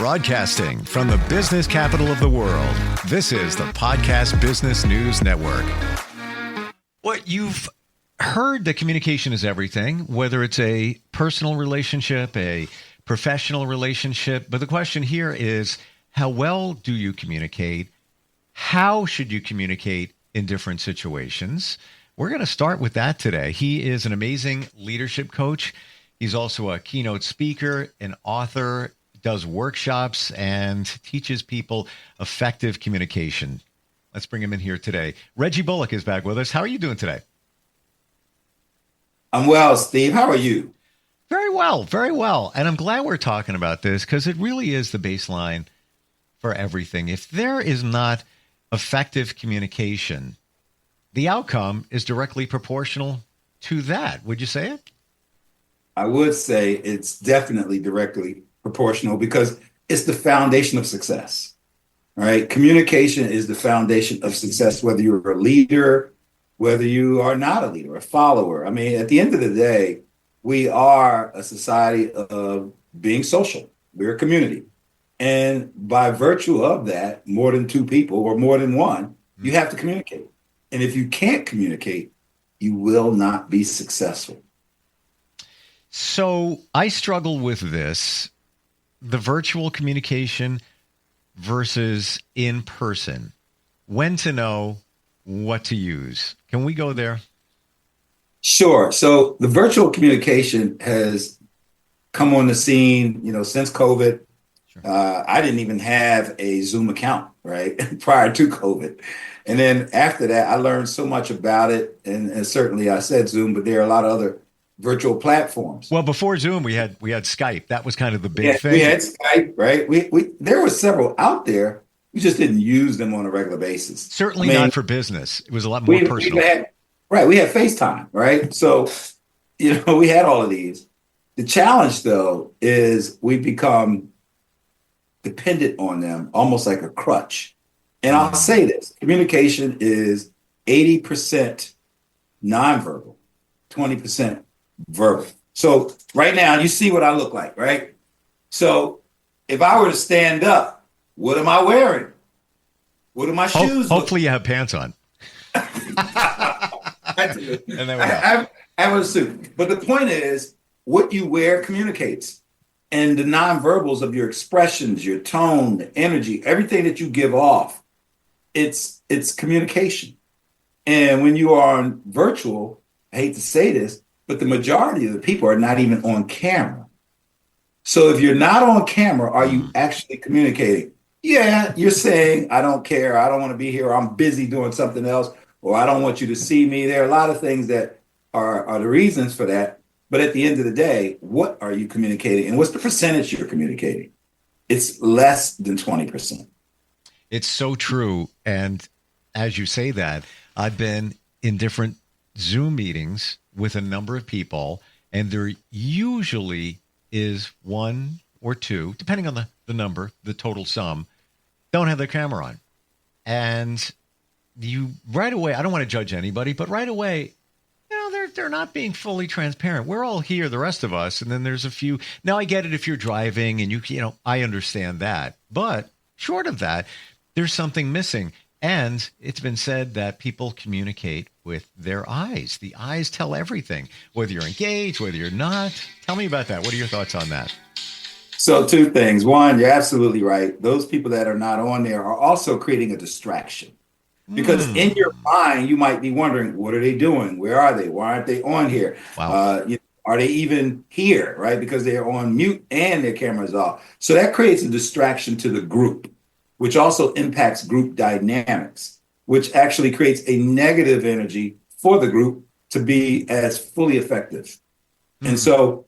Broadcasting from the business capital of the world, this is the Podcast Business News Network. What you've heard that communication is everything, whether it's a personal relationship, a professional relationship. But the question here is, how well do you communicate? How should you communicate in different situations? We're going to start with that today. He is an amazing leadership coach. He's also a keynote speaker, an author, does workshops, and teaches people effective communication. Let's bring him in here today. Reggie Bullock is back with us. How are you doing today? I'm well, Steve. How are you? Very well, very well. And I'm glad we're talking about this because it really is the baseline for everything. If there is not effective communication, the outcome is directly proportional to that. Would you say it? I would say it's definitely directly proportional because it's the foundation of success. All right. Communication is the foundation of success, whether you're a leader, whether you are not a leader, a follower. I mean, at the end of the day, we are a society of being social. We're a community. And by virtue of that, more than two people or more than one, you have to communicate. And if you can't communicate, you will not be successful. So I struggle with this, the virtual communication versus in person. When to know, what to use. Can we go there? Sure. So the virtual communication has come on the scene, since COVID. Sure. I didn't even have a Zoom account, right, prior to COVID. And then after that, I learned so much about it. And certainly I said Zoom, but there are a lot of other virtual platforms. Well, before Zoom, we had Skype. That was kind of the big thing. We had Skype, right? There were several out there. We just didn't use them on a regular basis. Certainly not for business. It was a lot more personal. We had FaceTime, right? So, we had all of these. The challenge, though, is we become dependent on them, almost like a crutch. And I'll say this, communication is 80% nonverbal, 20% verbal. So right now, you see what I look like, right? So if I were to stand up, what am I wearing? What are my shoes? Hopefully you have pants on. And then I have a suit. But the point is, what you wear communicates. And the nonverbals of your expressions, your tone, the energy, everything that you give off, it's communication. And when you are on virtual, I hate to say this, but the majority of the people are not even on camera. So if you're not on camera, are you actually communicating? Yeah, you're saying, I don't care, I don't want to be here, or I'm busy doing something else, or I don't want you to see me. There are a lot of things that are the reasons for that. But at the end of the day, what are you communicating? And what's the percentage you're communicating? It's less than 20%. It's so true. And as you say that, I've been in different Zoom meetings with a number of people, and there usually is one or two, depending on the number, the total sum, don't have their camera on. And you right away, I don't want to judge anybody, but right away, they're not being fully transparent. We're all here, the rest of us, and then there's a few. Now, I get it if you're driving and I understand that. But short of that, there's something missing. And it's been said that people communicate with their eyes. The eyes tell everything, whether you're engaged, whether you're not. Tell me about that. What are your thoughts on that? So two things. One, you're absolutely right. Those people that are not on there are also creating a distraction. Because in your mind, you might be wondering, what are they doing? Where are they? Why aren't they on here? Wow. Are they even here, right? Because they're on mute and their camera's off. So that creates a distraction to the group, which also impacts group dynamics, which actually creates a negative energy for the group to be as fully effective. And so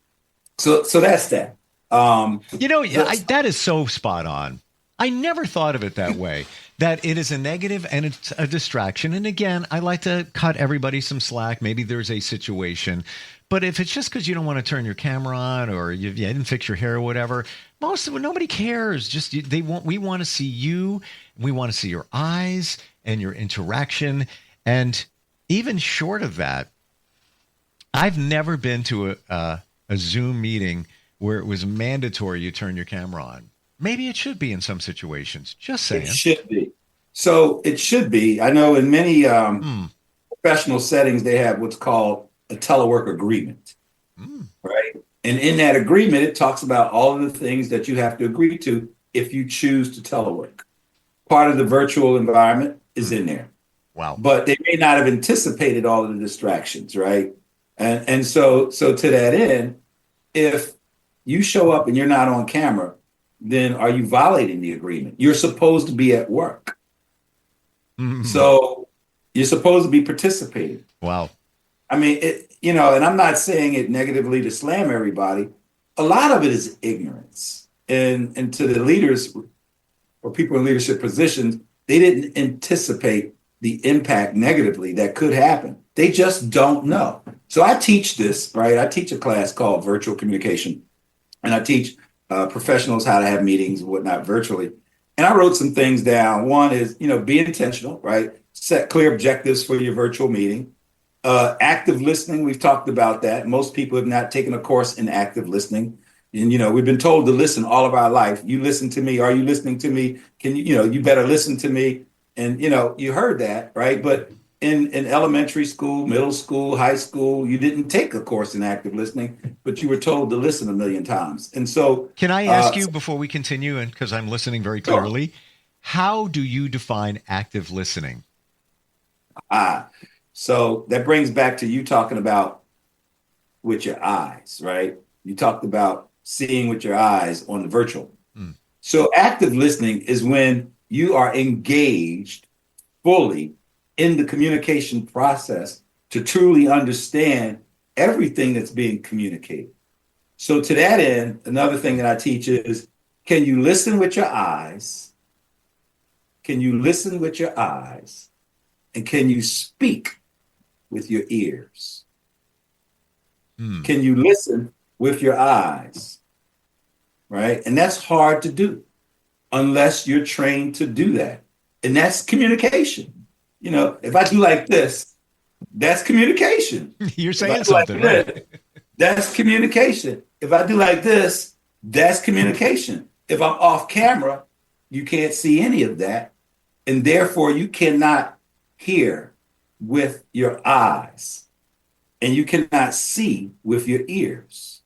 that's that. That is so spot on. I never thought of it that way, that it is a negative and it's a distraction. And again, I like to cut everybody some slack. Maybe there's a situation, but if it's just because you don't want to turn your camera on or you didn't fix your hair or whatever, nobody cares. We want to see you. We want to see your eyes and your interaction. And even short of that, I've never been to a Zoom meeting where it was mandatory you turn your camera on. Maybe it should be in some situations. Just It saying. should be. So it should be. I know in many Hmm. professional settings, they have what's called a telework agreement, Hmm. right? And in that agreement, it talks about all of the things that you have to agree to if you choose to telework. Part of the virtual environment is Hmm. in there, Wow. but they may not have anticipated all of the distractions, right? And so to that end, if you show up and you're not on camera, then are you violating the agreement? You're supposed to be at work. Hmm. So you're supposed to be participating. Wow. I mean, and I'm not saying it negatively to slam everybody. A lot of it is ignorance. And to the leaders or people in leadership positions, they didn't anticipate the impact negatively that could happen. They just don't know. So I teach this, right? I teach a class called virtual communication, and I teach professionals how to have meetings and whatnot virtually. And I wrote some things down. One is, be intentional, right? Set clear objectives for your virtual meeting. Active listening, we've talked about that. Most people have not taken a course in active listening. And, we've been told to listen all of our life. You listen to me. Are you listening to me? Can you better listen to me. And, you heard that, right? But in elementary school, middle school, high school, you didn't take a course in active listening, but you were told to listen a million times. And so, Can I ask you before we continue, and because I'm listening very sure. clearly, how do you define active listening? Ah, so that brings back to you talking about with your eyes, right? You talked about seeing with your eyes on the virtual. Hmm. So active listening is when you are engaged fully in the communication process to truly understand everything that's being communicated. So to that end, another thing that I teach is, can you listen with your eyes? Can you listen with your eyes? And can you speak with your ears? Hmm. Can you listen with your eyes? Right? And that's hard to do unless you're trained to do that. And that's communication. If I do like this, that's communication. You're If I saying do like something, right? this, that's communication. If I do like this, that's communication. If I'm off camera, you can't see any of that. And therefore, you cannot hear with your eyes and you cannot see with your ears.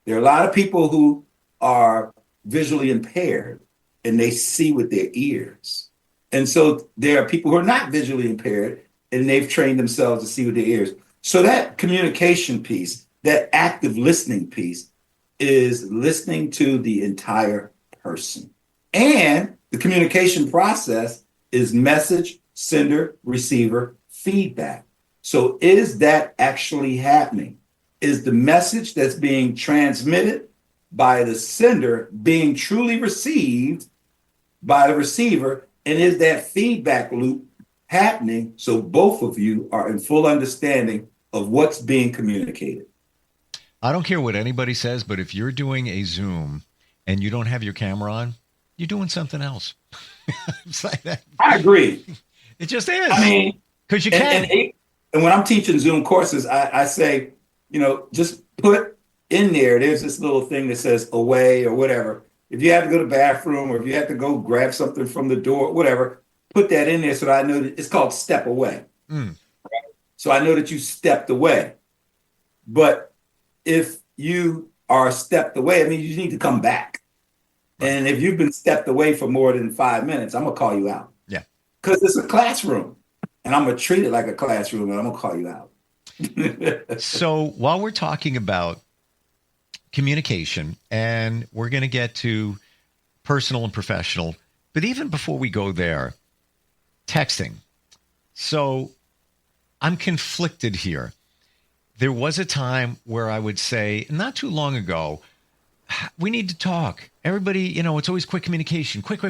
There are a lot of people who are visually impaired and they see with their ears. And so there are people who are not visually impaired and they've trained themselves to see with their ears. So that communication piece, that active listening piece, is listening to the entire person. And the communication process is message, sender, receiver, feedback. So is that actually happening? Is the message that's being transmitted by the sender being truly received by the receiver? And is that feedback loop happening so both of you are in full understanding of what's being communicated? I don't care what anybody says, but if you're doing a Zoom and you don't have your camera on, you're doing something else. It's like that. I agree. It just I is mean, because you and, can. and, and when I'm teaching Zoom courses, I say, just put in there's this little thing that says away or whatever. If you have to go to the bathroom or if you have to go grab something from the door, whatever, put that in there so that I know that it's called step away. Mm. So I know that you stepped away. But if you are stepped away, I mean, you need to come back. Right. And if you've been stepped away for more than 5 minutes, I'm going to call you out. Yeah. Because it's a classroom. And I'm going to treat it like a classroom and I'm going to call you out. So while we're talking about communication, and we're going to get to personal and professional, but even before we go there, texting. So I'm conflicted here. There was a time where I would say, not too long ago, we need to talk. Everybody, it's always quick communication. Quick.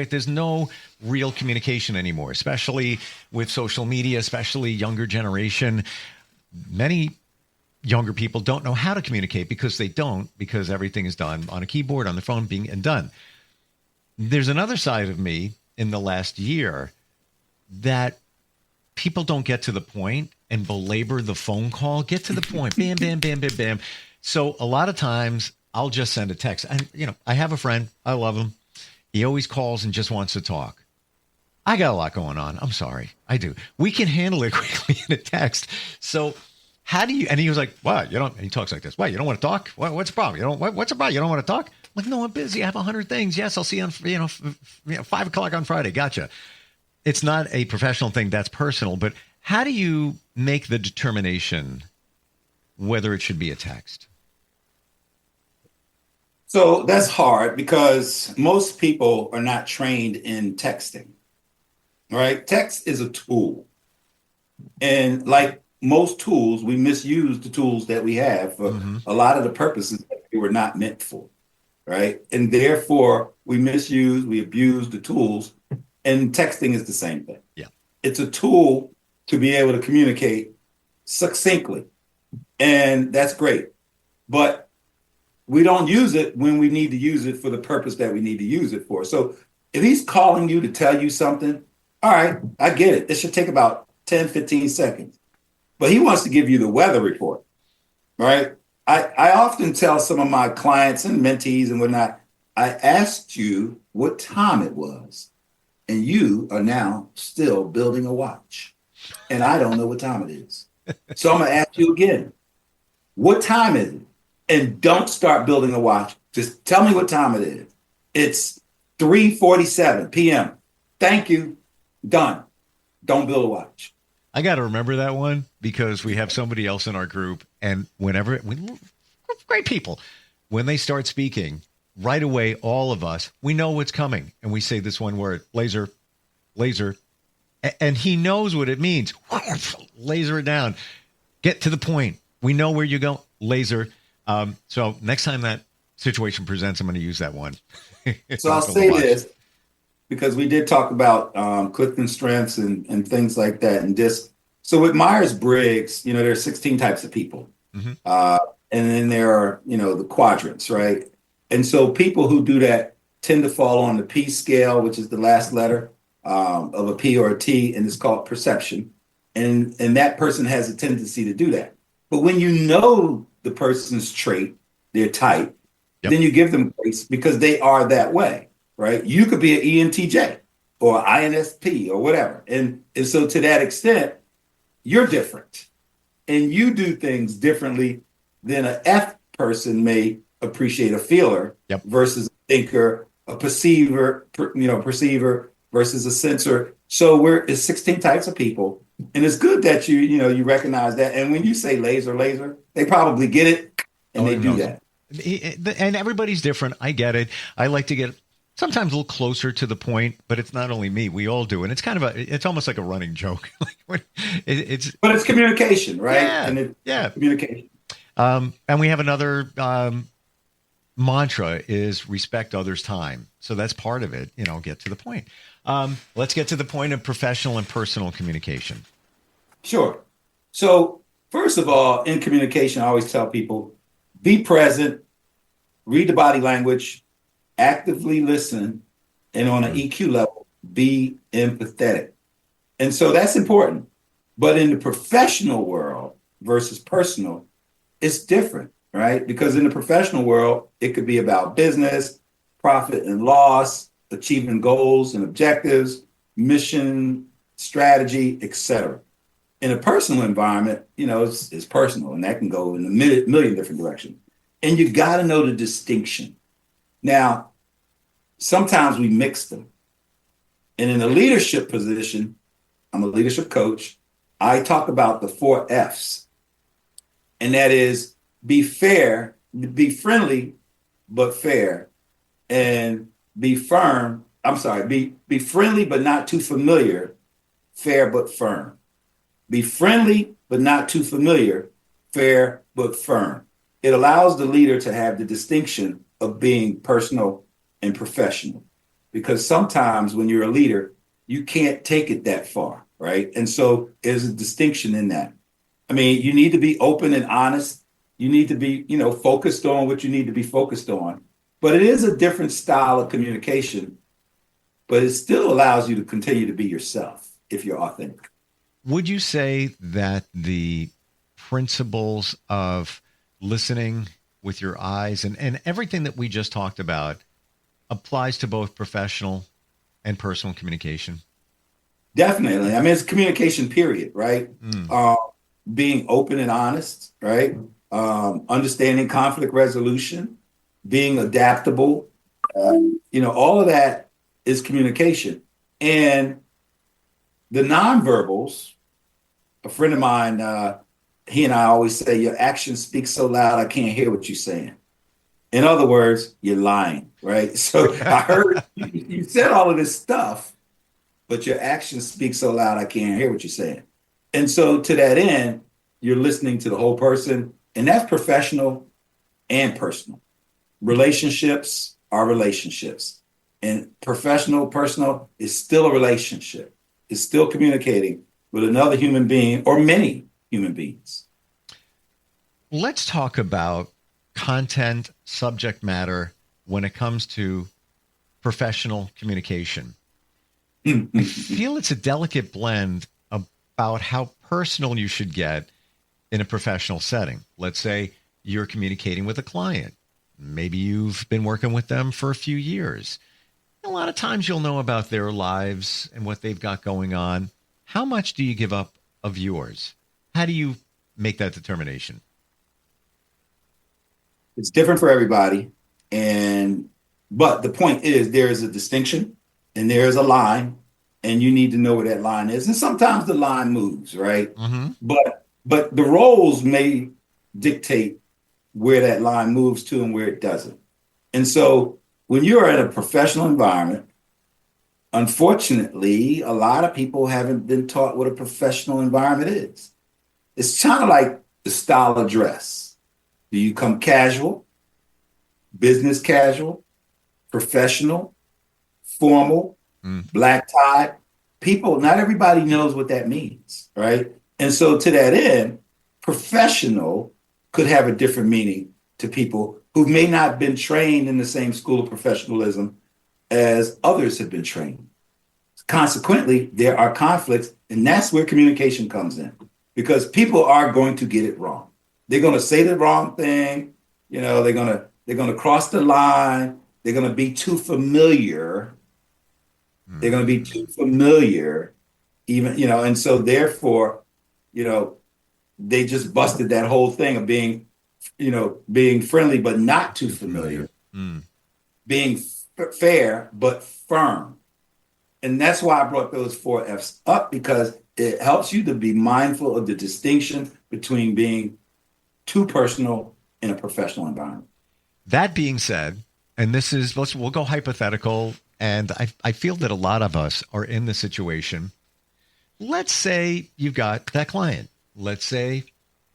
There's no real communication anymore, especially with social media, especially younger generation. Many younger people don't know how to communicate because everything is done on a keyboard, on the phone, and done. There's another side of me in the last year that people don't get to the point and belabor the phone call. Get to the point. Bam, bam, bam, bam, bam. So a lot of times I'll just send a text. And, I have a friend. I love him. He always calls and just wants to talk. I got a lot going on. I'm sorry. I do. We can handle it quickly in a text. So how do you, and he was like, what? And he talks like this. What? You don't want to talk? What's the problem? What's the problem? You don't want to talk? I'm like, no, I'm busy. I have 100 things. Yes, I'll see you on, 5 o'clock on Friday. Gotcha. It's not a professional thing. That's personal. But how do you make the determination whether it should be a text? So that's hard because most people are not trained in texting, right? Text is a tool. And like most tools, we misuse the tools that we have for a lot of the purposes that they were not meant for, right? And therefore, we abuse the tools. And texting is the same thing. Yeah. It's a tool to be able to communicate succinctly. And that's great. But we don't use it when we need to use it for the purpose that we need to use it for. So if he's calling you to tell you something, all right, I get it. It should take about 10, 15 seconds. But he wants to give you the weather report, right? I often tell some of my clients and mentees and whatnot, I asked you what time it was, and you are now still building a watch. And I don't know what time it is. So I'm going to ask you again, what time is it? And don't start building a watch. Just tell me what time it is. It's 3:47 p.m. Thank you. Done. Don't build a watch. I got to remember that one because we have somebody else in our group. And great people, when they start speaking, right away, all of us, we know what's coming. And we say this one word, laser. And he knows what it means. Laser it down. Get to the point. We know where you go. Laser. So next time that situation presents, I'm going to use that one. So I'll say this, because we did talk about Clifton Strengths and things like that. And this, so with Myers-Briggs, there are 16 types of people. And then there are, the quadrants, right? And so people who do that tend to fall on the P scale, which is the last letter of a P or a T, and it's called perception. And that person has a tendency to do that. But when you know the person's trait, their type, then you give them grace because they are that way, right? You could be an ENTJ or INSP or whatever. And so to that extent, you're different and you do things differently than an F person may appreciate a feeler versus a thinker, a perceiver versus a sensor. So it's 16 types of people. And it's good that you recognize that. And when you say laser, they probably get it and they do that. And everybody's different. I get it. I like to get sometimes a little closer to the point, but it's not only me. We all do. And it's it's almost like a running joke. But it's communication, right? And communication. And we have another mantra is respect others' time. So that's part of it, get to the point. Let's get to the point of professional and personal communication. Sure. So first of all, in communication, I always tell people, be present, read the body language, actively listen, and on an EQ level, be empathetic. And so that's important. But in the professional world versus personal, it's different, right? Because in the professional world, it could be about business, profit and loss, achieving goals and objectives, mission, strategy, etc. In a personal environment, it's personal, and that can go in a million different directions. And you got to know the distinction. Now, sometimes we mix them. And in a leadership position, I'm a leadership coach. I talk about the 4 F's. And that is be fair, be friendly, but fair, and be firm. Be friendly, but not too familiar, fair, but firm. Be friendly, but not too familiar, fair, but firm. It allows the leader to have the distinction of being personal and professional. Because sometimes when you're a leader, you can't take it that far, right? And so there's a distinction in that. I mean, you need to be open and honest. You need to be, focused on what you need to be focused on. But it is a different style of communication, but it still allows you to continue to be yourself if you're authentic. Would you say that the principles of listening, with your eyes, and everything that we just talked about applies to both professional and personal communication. Definitely. I mean, it's communication, period, right? Being open and honest, right? Understanding conflict resolution, being adaptable, all of that is communication. And the nonverbals, a friend of mine, he and I always say, your actions speak so loud, I can't hear what you're saying. In other words, you're lying, right? So I heard you said all of this stuff, but your actions speak so loud, I can't hear what you're saying. And so to that end, you're listening to the whole person, and that's professional and personal. Relationships are relationships, and professional, personal is still a relationship. It's still communicating with another human being or many human beings. Let's talk about content, subject matter when it comes to professional communication. I feel it's a delicate blend about how personal you should get in a professional setting. Let's say you're communicating with a client. Maybe you've been working with them for a few years. A lot of times you'll know about their lives and what they've got going on. How much do you give up of yours? How do you make that determination? It's different for everybody. But the point is there is a distinction and there is a line, and you need to know where that line is. And sometimes the line moves, right? Mm-hmm. But the roles may dictate where that line moves to and where it doesn't. And so when you're in a professional environment, unfortunately, a lot of people haven't been taught what a professional environment is. It's kind of like the style of dress. Do you come casual, business casual, professional, formal, black tie? Not everybody knows what that means, right? And so to that end, professional could have a different meaning to people who may not have been trained in the same school of professionalism as others have been trained. Consequently, there are conflicts, and that's where communication comes in, because people are going to get it wrong. They're going to say the wrong thing. They're going to cross the line. They're going to be too familiar. They're going to be too familiar, even, and so therefore, they just busted that whole thing of being friendly, but not too familiar, being fair, but firm. And that's why I brought those 4 F's up, because it helps you to be mindful of the distinction between being too personal in a professional environment. That being said, and we'll go hypothetical, and I feel that a lot of us are in this situation. Let's say you've got that client. Let's say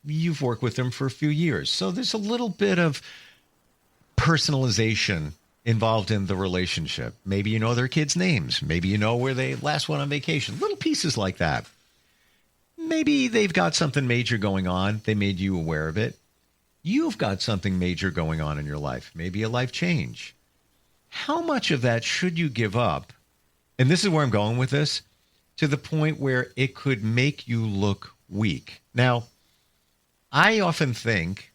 you've worked with them for a few years. So there's a little bit of personalization involved in the relationship. Maybe you know their kids' names. Maybe you know where they last went on vacation. Little pieces like that. Maybe they've got something major going on. They made you aware of it. You've got something major going on in your life. Maybe a life change. How much of that should you give up? And this is where I'm going with this, to the point where it could make you look weak. Now, I often think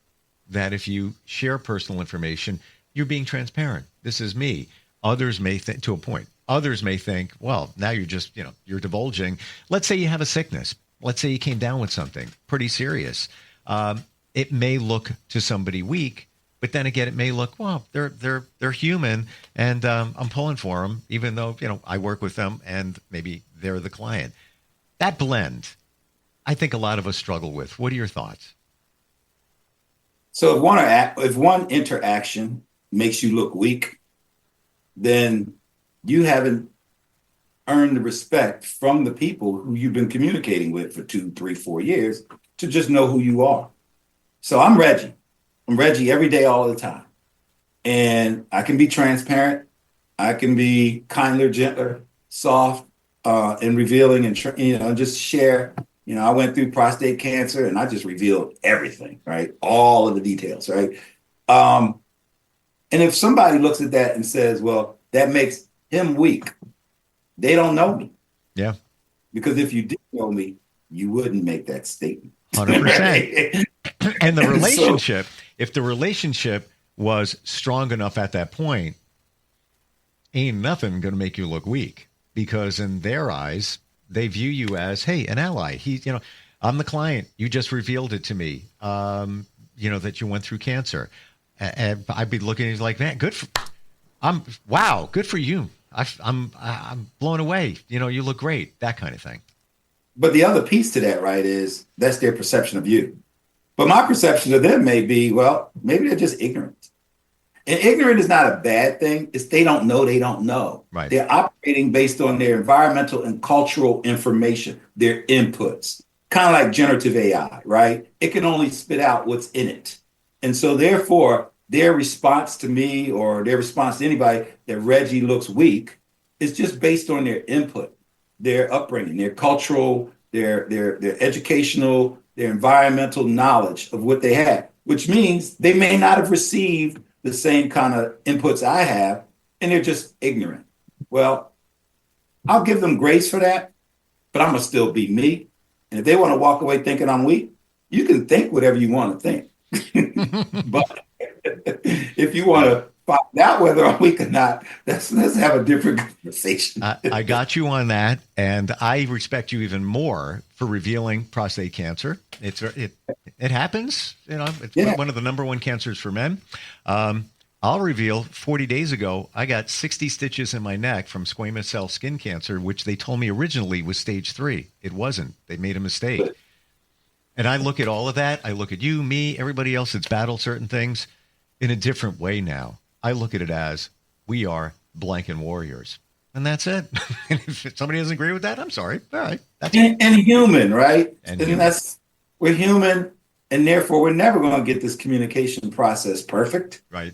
that if you share personal information, you're being transparent. This is me. Others may think, to a point, others may think, well, now you're just, you're divulging. Let's say you have a sickness. Let's say you came down with something pretty serious. It may look to somebody weak, but then again, it may look, well, they're human, and I'm pulling for them, even though, I work with them and maybe they're the client. That blend, I think a lot of us struggle with. What are your thoughts? So if one interaction makes you look weak, then you haven't earned the respect from the people who you've been communicating with for 2, 3, 4 years to just know who you are. So I'm Reggie. I'm Reggie every day, all the time. And I can be transparent. I can be kinder, gentler, soft, and revealing, and just share. I went through prostate cancer, and I just revealed everything, right? All of the details, right? And if somebody looks at that and says, well, that makes him weak, they don't know me. Yeah. Because if you did know me, you wouldn't make that statement. 100%. And the relationship if the relationship was strong enough at that point, ain't nothing going to make you look weak, because in their eyes, they view you as, hey, an ally. I'm the client. You just revealed it to me, that you went through cancer. And I'd be looking at you like, man, good for you. I'm blown away. You look great, that kind of thing. But the other piece to that, right, is that's their perception of you. But my perception of them may be, well, maybe they're just ignorant. And ignorant is not a bad thing. It's they don't know, they don't know. Right. They're operating based on their environmental and cultural information, their inputs, kind of like generative AI, right? It can only spit out what's in it. And so therefore, their response to me or their response to anybody that Reggie looks weak is just based on their input, their upbringing, their cultural, their educational, their environmental knowledge of what they had, which means they may not have received the same kind of inputs I have, and they're just ignorant. Well, I'll give them grace for that, but I'm going to still be me. And if they want to walk away thinking I'm weak, you can think whatever you want to think. But if you want to find out whether I'm weak or not, let's have a different conversation. I got you on that, and I respect you even more for revealing prostate cancer. It happens. It's one of the number one cancers for men. I'll reveal 40 days ago, I got 60 stitches in my neck from squamous cell skin cancer, which they told me originally was stage 3. It wasn't. They made a mistake. And I look at all of that. I look at you, me, everybody else that's battled certain things in a different way now. I look at it as we are blanket warriors. And that's it. And if somebody doesn't agree with that, I'm sorry. All right. That's and human, right? And we're human, and therefore we're never going to get this communication process perfect. Right.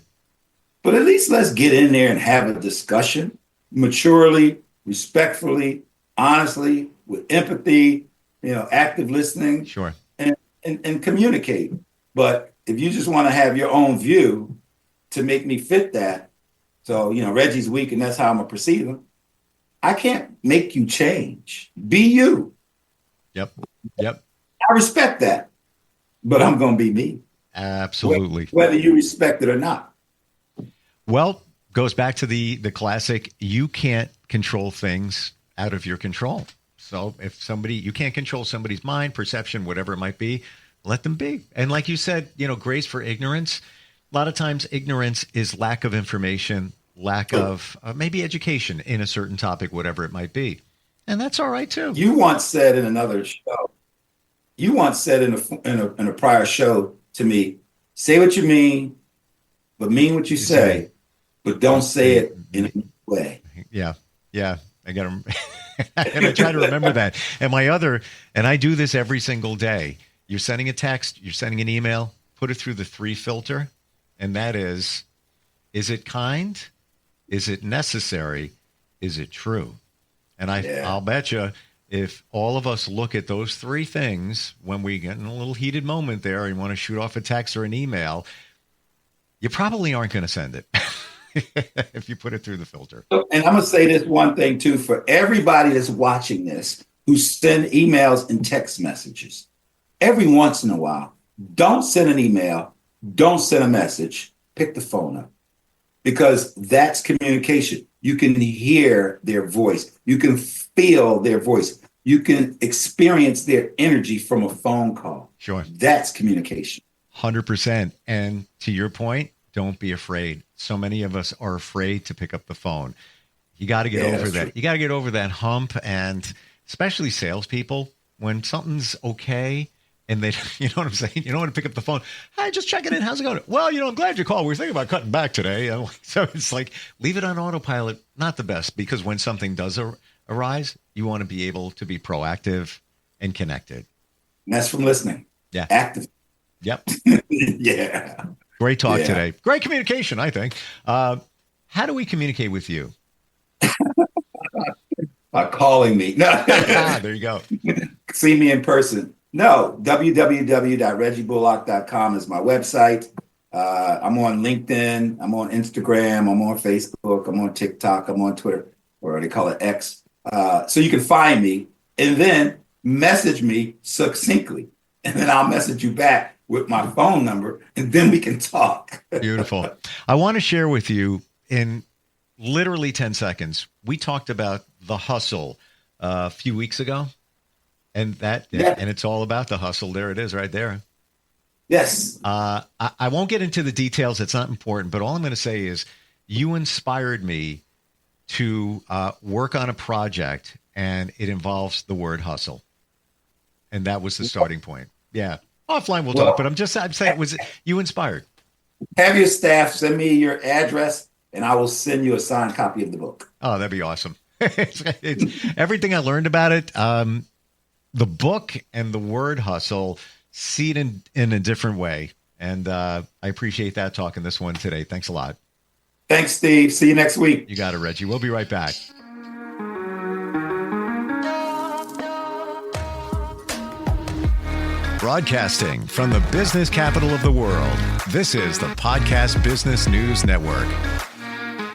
But at least let's get in there and have a discussion maturely, respectfully, honestly, with empathy, active listening. Sure. And communicate. But if you just want to have your own view to make me fit that, so, Reggie's weak and that's how I'm going to perceive him, I can't make you change. Be you. Yep. I respect that, but I'm going to be me. Absolutely. Whether you respect it or not. Well, goes back to the classic, you can't control things out of your control. So if you can't control somebody's mind, perception, whatever it might be, let them be. And like you said, grace for ignorance. A lot of times ignorance is lack of information, lack of maybe education in a certain topic, whatever it might be. And that's all right too. You once said in another show, in a prior show to me, say what you mean, but mean what you say, but don't say it in a way. Yeah. I got to, and I try to remember that. And I do this every single day. You're sending a text, you're sending an email, put it through the 3 filter. And that is it kind? Is it necessary? Is it true? And I'll bet you if all of us look at those 3 things when we get in a little heated moment there and want to shoot off a text or an email, you probably aren't going to send it if you put it through the filter. And I'm going to say this one thing too, for everybody that's watching this, who send emails and text messages, every once in a while, don't send an email, don't send a message, pick the phone up, because that's communication. You can hear their voice. You can feel their voice. You can experience their energy from a phone call. Sure. That's communication. 100%. And to your point, don't be afraid. So many of us are afraid to pick up the phone. You got to get over that. True. You got to get over that hump. And especially salespeople, when something's okay, and they, you know what I'm saying? You don't want to pick up the phone. Hi, just checking in. How's it going? Well, I'm glad you called. We were thinking about cutting back today. So it's like, leave it on autopilot. Not the best, because when something does arise, you want to be able to be proactive and connected. And that's from listening. Yeah. Active. Yep. Yeah. Great talk today. Great communication, I think. How do we communicate with you? By calling me. No. There you go. See me in person. No, www.reggiebullock.com is my website. I'm on LinkedIn. I'm on Instagram. I'm on Facebook. I'm on TikTok. I'm on Twitter, or they call it X. So you can find me and then message me succinctly. And then I'll message you back with my phone number, and then we can talk. Beautiful. I want to share with you in literally 10 seconds. We talked about the hustle a few weeks ago, and and it's all about the hustle. There it is right there. Yes. I won't get into the details. It's not important, but all I'm going to say is you inspired me to work on a project, and it involves the word hustle. And that was the starting point. Yeah. Offline we'll talk, but I'm saying you inspired. Have your staff send me your address, and I will send you a signed copy of the book. Oh, that'd be awesome. it's everything I learned about it. The book and the word hustle, see it in a different way. And I appreciate that talking this one today. Thanks a lot. Thanks, Steve. See you next week. You got it, Reggie. We'll be right back. Broadcasting from the business capital of the world, this is the Podcast Business News Network.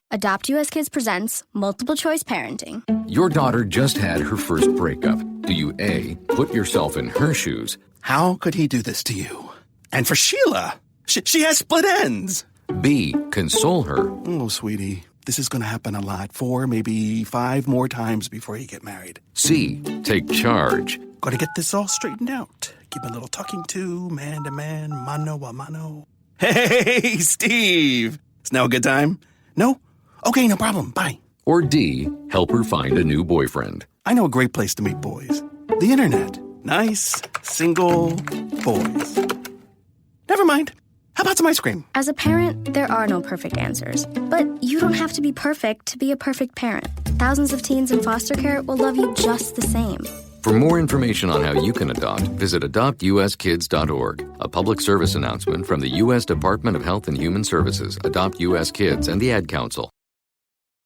Adopt US Kids presents Multiple Choice Parenting. Your daughter just had her first breakup. Do you A, put yourself in her shoes? How could he do this to you? And for Sheila, she has split ends. B, console her? Oh, sweetie, this is going to happen a lot. 4, maybe 5 more times before you get married. C, take charge? Got to get this all straightened out. Give a little talking to, man to man, mano a mano. Hey, Steve! Is now a good time? No? Okay, no problem. Bye. Or D, help her find a new boyfriend? I know a great place to meet boys. The internet. Nice, single boys. Never mind. How about some ice cream? As a parent, there are no perfect answers. But you don't have to be perfect to be a perfect parent. Thousands of teens in foster care will love you just the same. For more information on how you can adopt, visit adoptuskids.org. A public service announcement from the U.S. Department of Health and Human Services, Adopt U.S. Kids, and the Ad Council.